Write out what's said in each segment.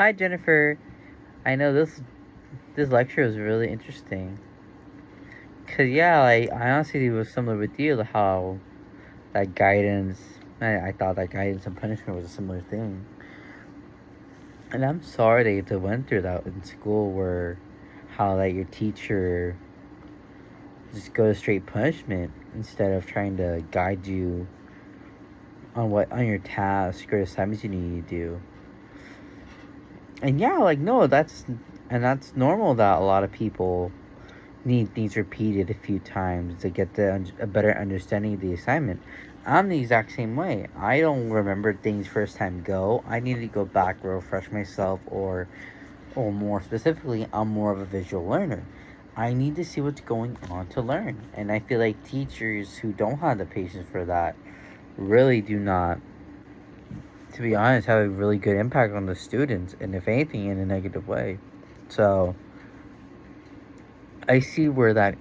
Hi, Jennifer. I know this lecture was really interesting. Cause yeah, like I honestly was similar with you. How that guidance, I thought that guidance and punishment was a similar thing. And I'm sorry that you went through that in school, where how like your teacher just goes straight punishment instead of trying to guide you on your task or assignments you need to do. And yeah, like no, that's normal that a lot of people need things repeated a few times to get a better understanding of the assignment. I'm the exact same way. I don't remember things first time go. I need to go back, refresh myself, or more specifically, I'm more of a visual learner. I need to see what's going on to learn. And I feel like teachers who don't have the patience for that really do not, to be honest, have a really good impact on the students, and if anything, in a negative way. So I see how that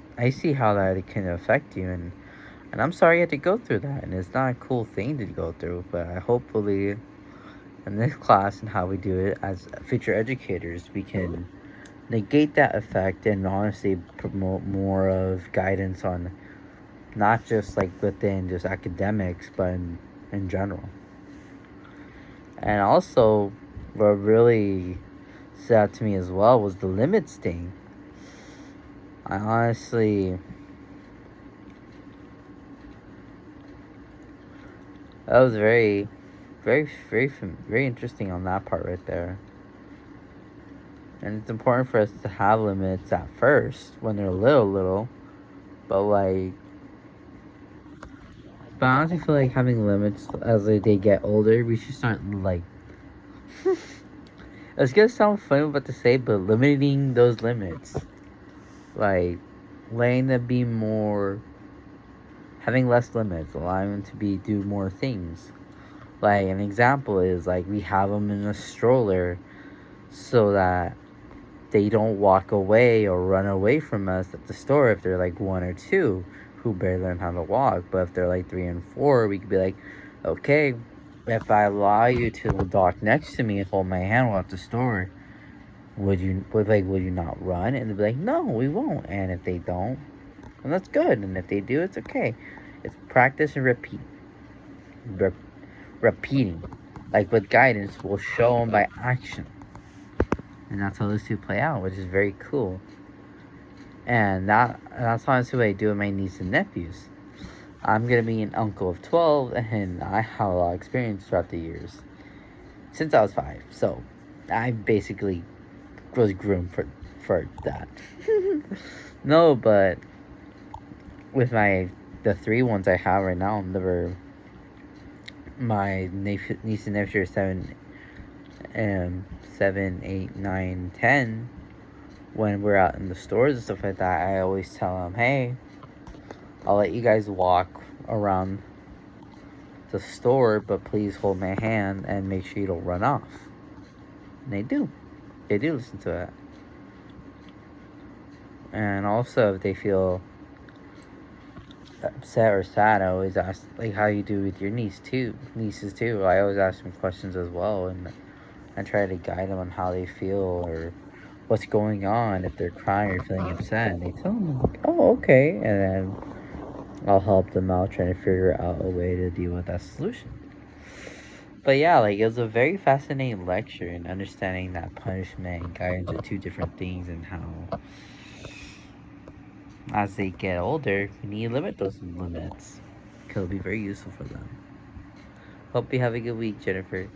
can affect you, and I'm sorry you had to go through that, and it's not a cool thing to go through, but I hopefully in this class and how we do it as future educators, we can negate that effect and honestly promote more of guidance on not just like within just academics, but in general. And also, what really stood out to me as well was the limits thing. I honestly, that was very interesting on that part right there. And it's important for us to have limits at first when they're little, but but I honestly feel like having limits as they get older, we should start like, it's gonna sound funny about to say, but limiting those limits, like letting them be more, having less limits, allowing them to do more things. Like an example is like we have them in a stroller so that they don't walk away or run away from us at the store if they're like 1 or 2 who barely learn how to walk. But if they're like 3 and 4, we could be like, okay, if I allow you to walk next to me and hold my hand while at the store, would you not run? And they'd be like, no, we won't. And if they don't, then that's good. And if they do, it's okay. It's practice and Re- repeating. Like with guidance, we'll show them by action. And that's how those two play out, which is very cool. And that's honestly what I do with my niece and nephews. I'm gonna be an uncle of 12, and I have a lot of experience throughout the years since I was 5. So I basically was groomed for that. No, but with the 3 ones I have right now, my niece and nephew are 7, 8, 9, 10. When we're out in the stores and stuff like that, I always tell them, hey, I'll let you guys walk around the store, but please hold my hand and make sure you don't run off. And they do. They do listen to that. And also, if they feel upset or sad, I always ask, like how you do with your nieces too. I always ask them questions as well, and I try to guide them on how they feel or what's going on if they're crying or feeling upset. And they tell them, like, oh, okay, and then I'll help them out trying to figure out a way to deal with that solution. But yeah, like it was a very fascinating lecture and understanding that punishment and guidance are 2 different things, and how as they get older, we need to limit those limits because it'll be very useful for them. Hope you have a good week, Jennifer.